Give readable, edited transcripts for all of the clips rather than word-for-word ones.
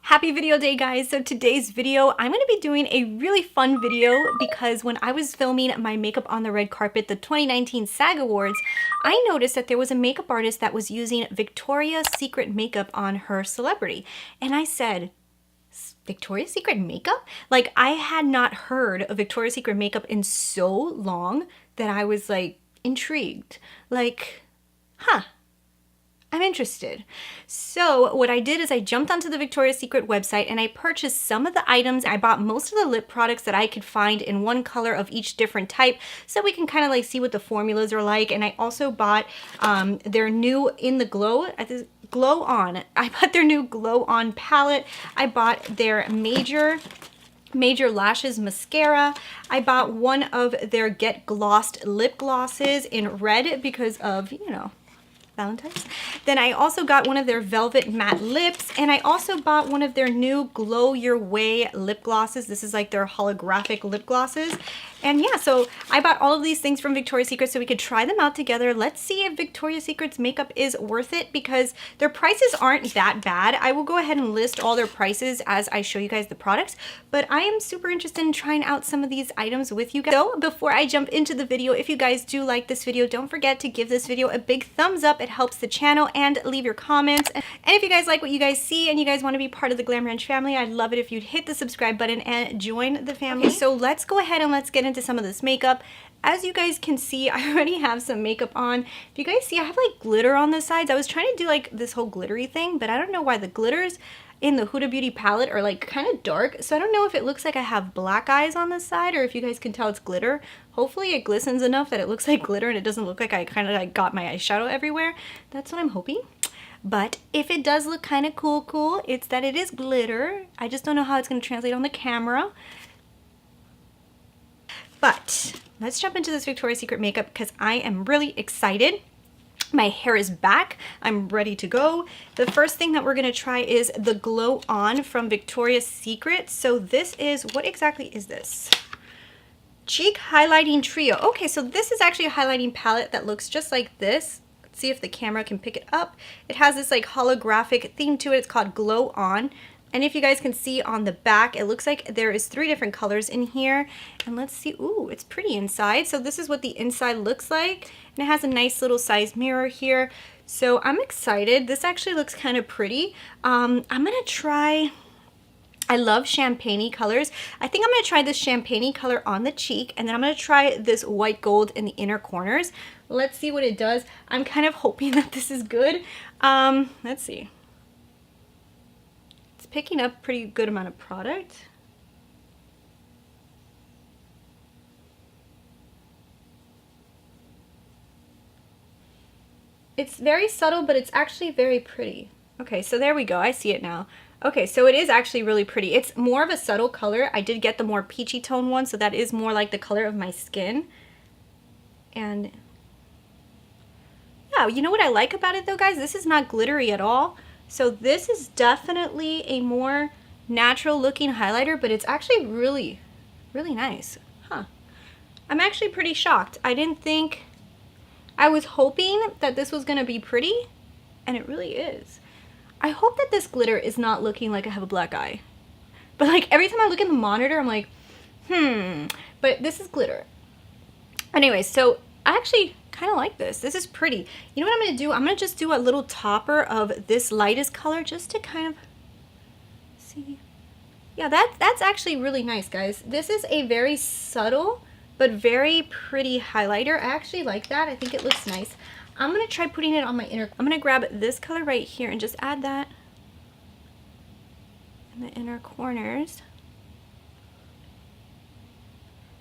Happy video day, guys. So today's video, I'm going to be doing a really fun video because when I was filming my makeup on the red carpet, the 2019 SAG Awards, I noticed that there was a makeup artist that was using Victoria's Secret makeup on her celebrity. And I said, Victoria's Secret makeup? Like, I had not heard of Victoria's Secret makeup in so long that I was like intrigued. Like, I'm interested. So what I did is I jumped onto the Victoria's Secret website and I purchased some of the items. I bought most of the lip products that I could find in one color of each different type so we can kind of like see what the formulas are like. And I also bought their new In the Glow, Glow On. I bought their new Glow On palette. I bought their Major Lashes mascara. I bought one of their Get Glossed lip glosses in red because of, you know, Valentine's. Then I also got one of their Velvet Matte Lips, and I also bought one of their new Glow Your Way lip glosses. This is like their holographic lip glosses. And yeah, so I bought all of these things from Victoria's Secret so we could try them out together. Let's see if Victoria's Secret's makeup is worth it because their prices aren't that bad. I will go ahead and list all their prices as I show you guys the products, but I am super interested in trying out some of these items with you guys. So before I jump into the video, if you guys do like this video, don't forget to give this video a big thumbs up. It helps the channel, and leave your comments. And if you guys like what you guys see and you guys want to be part of the GLAMRANCH family, I'd love it if you'd hit the subscribe button and join the family. Okay, so let's go ahead and let's get into some of this makeup. As you guys can see, I already have some makeup on. If you guys see, I have like glitter on the sides. I was trying to do like this whole glittery thing, but I don't know why the glitters in the Huda Beauty palette are like kind of dark. So I don't know if it looks like I have black eyes on the side or if you guys can tell it's glitter. Hopefully it glistens enough that it looks like glitter and it doesn't look like I kind of like got my eyeshadow everywhere. That's what I'm hoping. But if it does look kind of cool, it's that it is glitter. I just don't know how it's going to translate on the camera. But let's jump into this Victoria's Secret makeup because I am really excited. My hair is back. I'm ready to go. The first thing that we're going to try is the Glow On from Victoria's Secret. So this is, what exactly is this? Cheek Highlighting Trio. Okay, so this is actually a highlighting palette that looks just like this. Let's see if the camera can pick it up. It has this like holographic theme to it. It's called Glow On. And if you guys can see on the back, it looks like there is 3 different colors in here. And let's see, ooh, it's pretty inside. So this is what the inside looks like. And it has a nice little size mirror here. So I'm excited. This actually looks kind of pretty. I'm gonna try, I love champagne-y colors. I think I'm gonna try this champagne-y color on the cheek, and then I'm gonna try this white gold in the inner corners. Let's see what it does. I'm kind of hoping that this is good. Let's see. Picking up pretty good amount of product. It's very subtle, but it's actually very pretty. Okay, so there we go. I see it now. Okay, so it is actually really pretty. It's more of a subtle color. I did get the more peachy tone one, so that is more like the color of my skin. And yeah, you know what I like about it though, guys? This is not glittery at all. So this is definitely a more natural looking highlighter, but it's actually really, really nice. I'm actually pretty shocked. I didn't think, I was hoping that this was gonna be pretty, and it really is. I hope that this glitter is not looking like I have a black eye. But like every time I look in the monitor, I'm like, but this is glitter. Anyway, so I actually kind of like this. This is pretty. You know what I'm going to do? I'm going to just do a little topper of this lightest color just to kind of see. Yeah, that's actually really nice, guys. This is a very subtle but very pretty highlighter. I actually like that. I think it looks nice. I'm going to try putting it on my inner. I'm going to grab this color right here and just add that in the inner corners.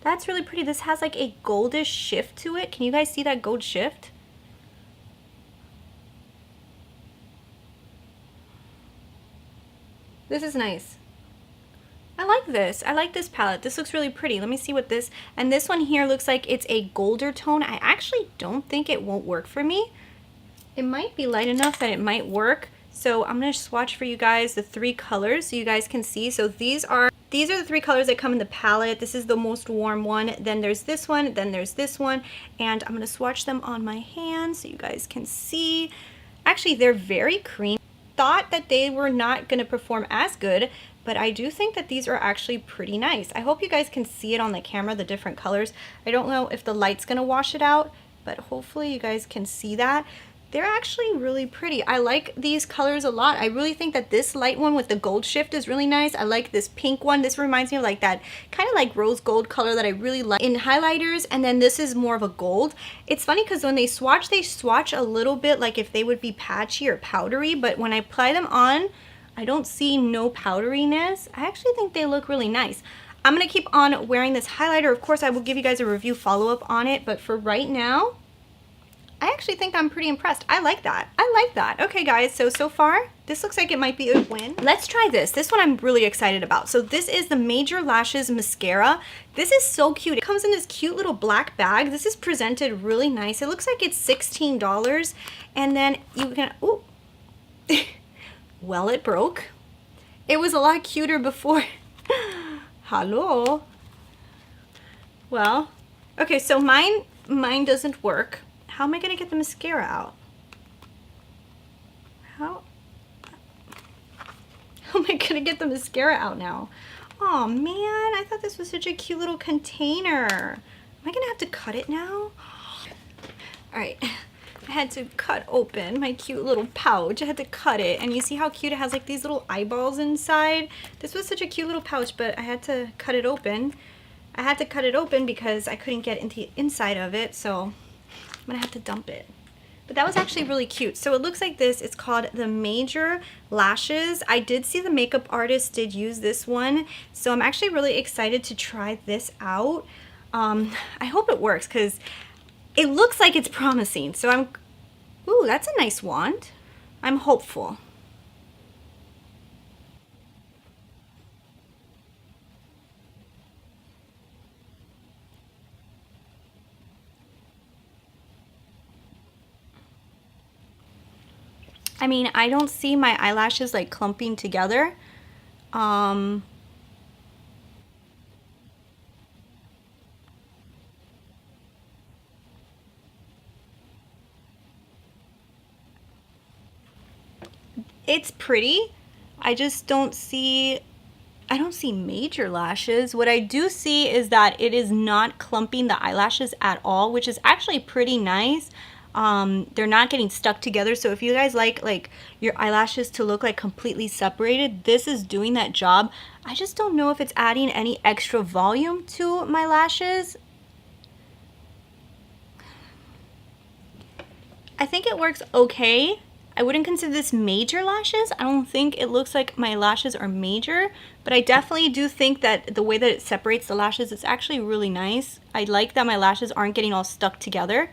That's really pretty. This has like a goldish shift to it. Can you guys see that gold shift? This is nice. I like this. I like this palette. This looks really pretty. Let me see what this, and this one here looks like it's a golder tone. I actually don't think it won't work for me. It might be light enough that it might work. So I'm going to swatch for you guys the 3 colors so you guys can see. So these are the 3 colors that come in the palette. This is the most warm one. Then there's this one. Then there's this one. And I'm going to swatch them on my hand so you guys can see. Actually, they're very creamy. thought that they were not going to perform as good, but I do think that these are actually pretty nice. I hope you guys can see it on the camera, the different colors. I don't know if the light's going to wash it out, but hopefully you guys can see that. They're actually really pretty. I like these colors a lot. I really think that this light one with the gold shift is really nice. I like this pink one. This reminds me of like that kind of like rose gold color that I really like in highlighters. And then this is more of a gold. It's funny because when they swatch a little bit like if they would be patchy or powdery, but when I apply them on, I don't see no powderiness. I actually think they look really nice. I'm gonna keep on wearing this highlighter. Of course, I will give you guys a review follow-up on it, but for right now, I actually think I'm pretty impressed. I like that. I like that. Okay, guys, so far, this looks like it might be a win. Let's try this. This one I'm really excited about. So this is the Major Lashes Mascara. This is so cute. It comes in this cute little black bag. This is presented really nice. It looks like it's $16. And then you can, ooh. Well, it broke. It was a lot cuter before. Hello. Well, okay, so mine doesn't work. How am I gonna get the mascara out? How am I gonna get the mascara out now? Oh man, I thought this was such a cute little container. Am I gonna have to cut it now? All right, I had to cut open my cute little pouch. I had to cut it, and you see how cute it has like these little eyeballs inside? This was such a cute little pouch, but I had to cut it open. I had to cut it open because I couldn't get into the inside of it, so I'm gonna have to dump it. But that was actually really cute. So it looks like this. It's called the Major Lashes. I did see the makeup artist did use this one, so I'm actually really excited to try this out. I hope it works because it looks like it's promising. So ooh, that's a nice wand. I'm hopeful. I mean, I don't see my eyelashes like clumping together. It's pretty. I just don't see major lashes. What I do see is that it is not clumping the eyelashes at all, which is actually pretty nice. They're not getting stuck together. So if you guys like your eyelashes to look like completely separated, this is doing that job. I just don't know if it's adding any extra volume to my lashes. I think it works okay. I wouldn't consider this major lashes. I don't think it looks like my lashes are major, but I definitely do think that the way that it separates the lashes is actually really nice. I like that my lashes aren't getting all stuck together.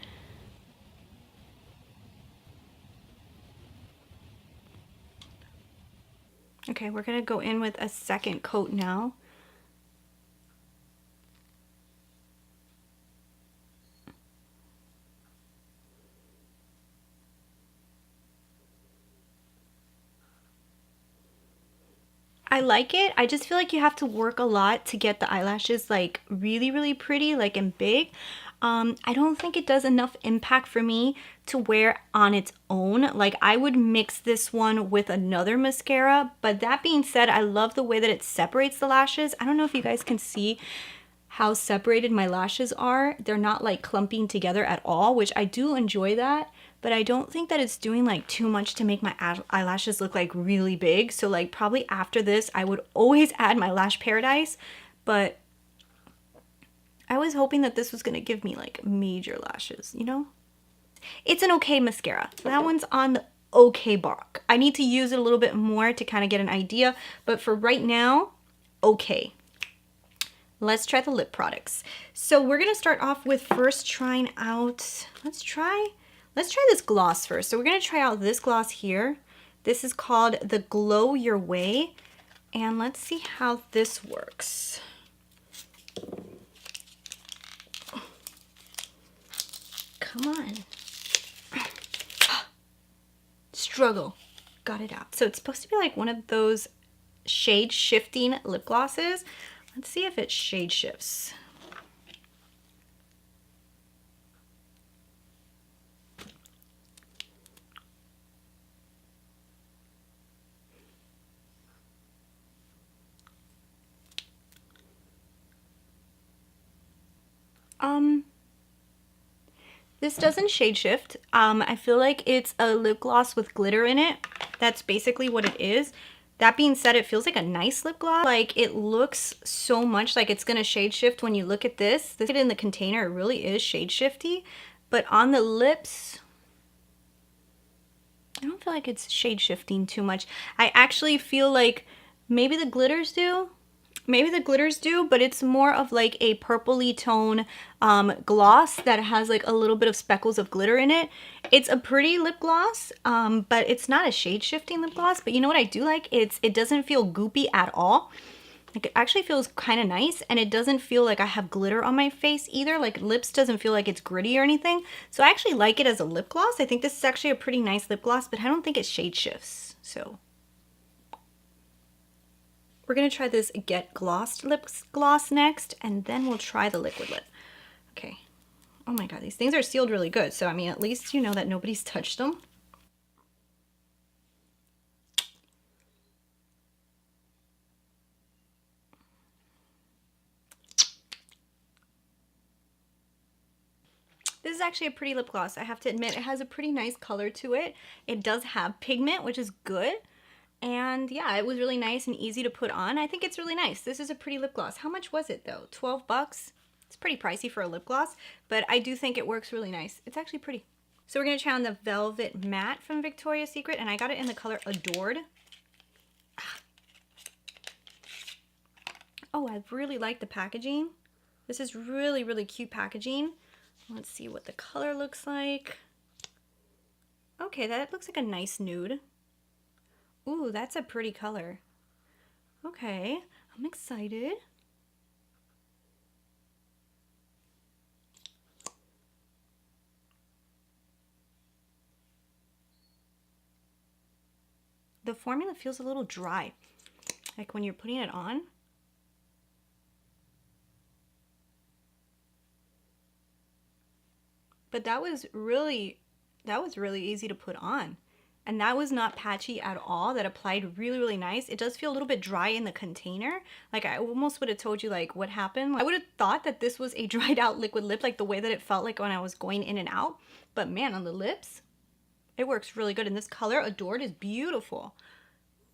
Okay, we're gonna go in with a second coat now. I like it. I just feel like you have to work a lot to get the eyelashes like really pretty, like and big. I don't think it does enough impact for me to wear on its own. Like I would mix this one with another mascara, but that being said, I love the way that it separates the lashes. I don't know if you guys can see how separated my lashes are. They're not like clumping together at all, which I do enjoy that, but I don't think that it's doing like too much to make my eyelashes look like really big. So like probably after this, I would always add my Lash Paradise, but I was hoping that this was gonna give me like major lashes, you know? It's an okay mascara. That one's on the okay bark. I need to use it a little bit more to kind of get an idea, but for right now, okay. Let's try the lip products. So we're gonna start off with first trying out, let's try this gloss first. So we're gonna try out this gloss here. This is called the Glow Your Way. And let's see how this works. Come on. Struggle. Got it out. So it's supposed to be like one of those shade shifting lip glosses. Let's see if it shade shifts. This doesn't shade shift. I feel like it's a lip gloss with glitter in it. That's basically what it is. That being said, it feels like a nice lip gloss. Like, it looks so much like it's gonna shade shift when you look at this. Look at it in the container, it really is shade shifty. But on the lips, I don't feel like it's shade shifting too much. I actually feel like maybe the glitters do. Maybe the glitters do, but it's more of like a purpley tone gloss that has like a little bit of speckles of glitter in it. It's a pretty lip gloss, but it's not a shade shifting lip gloss. But you know what I do like? It doesn't feel goopy at all. Like, it actually feels kind of nice, and it doesn't feel like I have glitter on my face either. Like, lips doesn't feel like it's gritty or anything. So I actually like it as a lip gloss. I think this is actually a pretty nice lip gloss, but I don't think it shade shifts. So we're gonna try this Get Glossed lip gloss next, and then we'll try the liquid lip. Okay. Oh my god, these things are sealed really good. So I mean, at least you know that nobody's touched them. This is actually a pretty lip gloss. I have to admit, it has a pretty nice color to it. It does have pigment, which is good. And yeah, it was really nice and easy to put on. I think it's really nice. This is a pretty lip gloss. How much was it though? 12 bucks? It's pretty pricey for a lip gloss, but I do think it works really nice. It's actually pretty. So we're gonna try on the Velvet Matte from Victoria's Secret, and I got it in the color Adored. Oh, I really like the packaging. This is really, really cute packaging. Let's see what the color looks like. Okay, that looks like a nice nude. Ooh, that's a pretty color. Okay, I'm excited. The formula feels a little dry, like when you're putting it on. But that was really easy to put on. And that was not patchy at all. That applied really, really nice. It does feel a little bit dry in the container. Like, I almost would have told you like what happened. I would have thought that this was a dried out liquid lip, like the way that it felt like when I was going in and out. But man, on the lips, it works really good. And this color, Adored, is beautiful.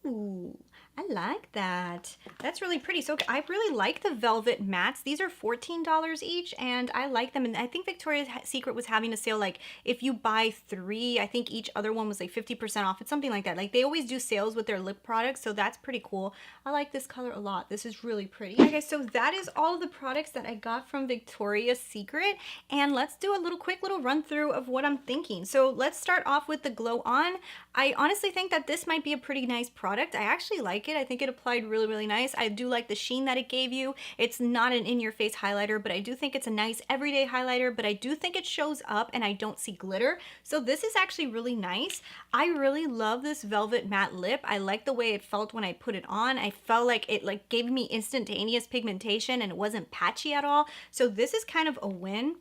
Ooh, I like that. That's really pretty. So I really like the Velvet Mattes. These are $14 each, and I like them. And I think Victoria's Secret was having a sale, like if you buy 3, I think each other one was like 50% off. It's something like that. Like, they always do sales with their lip products, so that's pretty cool. I like this color a lot. This is really pretty. Okay, so that is all of the products that I got from Victoria's Secret, and let's do a quick little run through of what I'm thinking. So let's start off with the Glow On. I honestly think that this might be a pretty nice product. I actually like it. I think it applied really, really nice. I do like the sheen that it gave you. It's not an in-your-face highlighter, but I do think it's a nice everyday highlighter, but I do think it shows up and I don't see glitter. So this is actually really nice. I really love this Velvet Matte lip. I like the way it felt when I put it on. I felt like it gave me instantaneous pigmentation and it wasn't patchy at all. So this is kind of a win.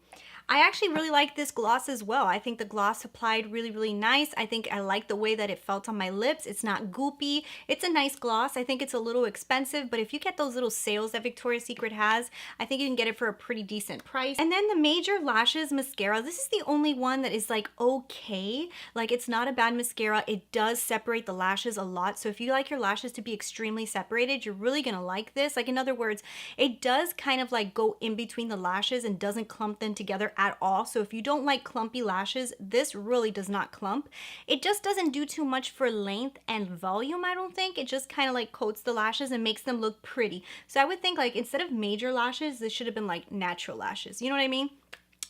I actually really like this gloss as well. I think the gloss applied really, really nice. I think I like the way that it felt on my lips. It's not goopy. It's a nice gloss. I think it's a little expensive, but if you get those little sales that Victoria's Secret has, I think you can get it for a pretty decent price. And then the Major Lashes mascara. This is the only one that is like okay. Like, it's not a bad mascara. It does separate the lashes a lot. So if you like your lashes to be extremely separated, you're really gonna like this. Like, in other words, it does kind of like go in between the lashes and doesn't clump them together at all. So if you don't like clumpy lashes, this really does not clump. It just doesn't do too much for length and volume, I don't think. It just kind of like coats the lashes and makes them look pretty. So I would think, like, instead of Major Lashes, this should have been like natural lashes. You know what I mean?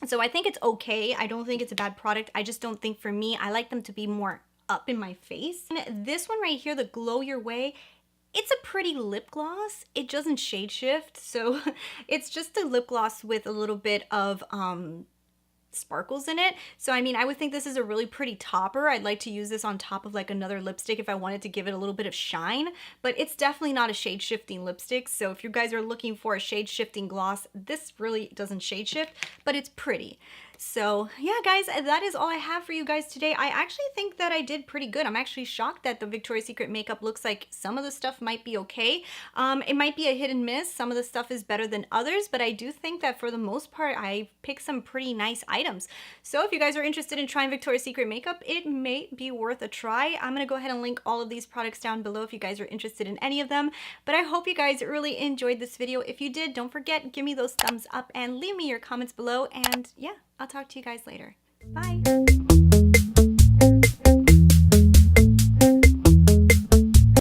So I think it's okay. I don't think it's a bad product. I just don't think, for me, I like them to be more up in my face. And this one right here, the Glow Your Way, it's a pretty lip gloss. It doesn't shade shift, so it's just a lip gloss with a little bit of sparkles in it. So I mean, I would think this is a really pretty topper. I'd like to use this on top of like another lipstick if I wanted to give it a little bit of shine, but it's definitely not a shade shifting lipstick. So if you guys are looking for a shade shifting gloss, this really doesn't shade shift, but it's pretty. So yeah, guys, that is all I have for you guys today. I actually think that I did pretty good. I'm actually shocked that the Victoria's Secret makeup looks like some of the stuff might be okay. It might be a hit and miss. Some of the stuff is better than others, but I do think that for the most part, I picked some pretty nice items. So if you guys are interested in trying Victoria's Secret makeup, it may be worth a try. I'm gonna go ahead and link all of these products down below if you guys are interested in any of them. But I hope you guys really enjoyed this video. If you did, don't forget, give me those thumbs up and leave me your comments below. And yeah, I'll talk to you guys later. Bye.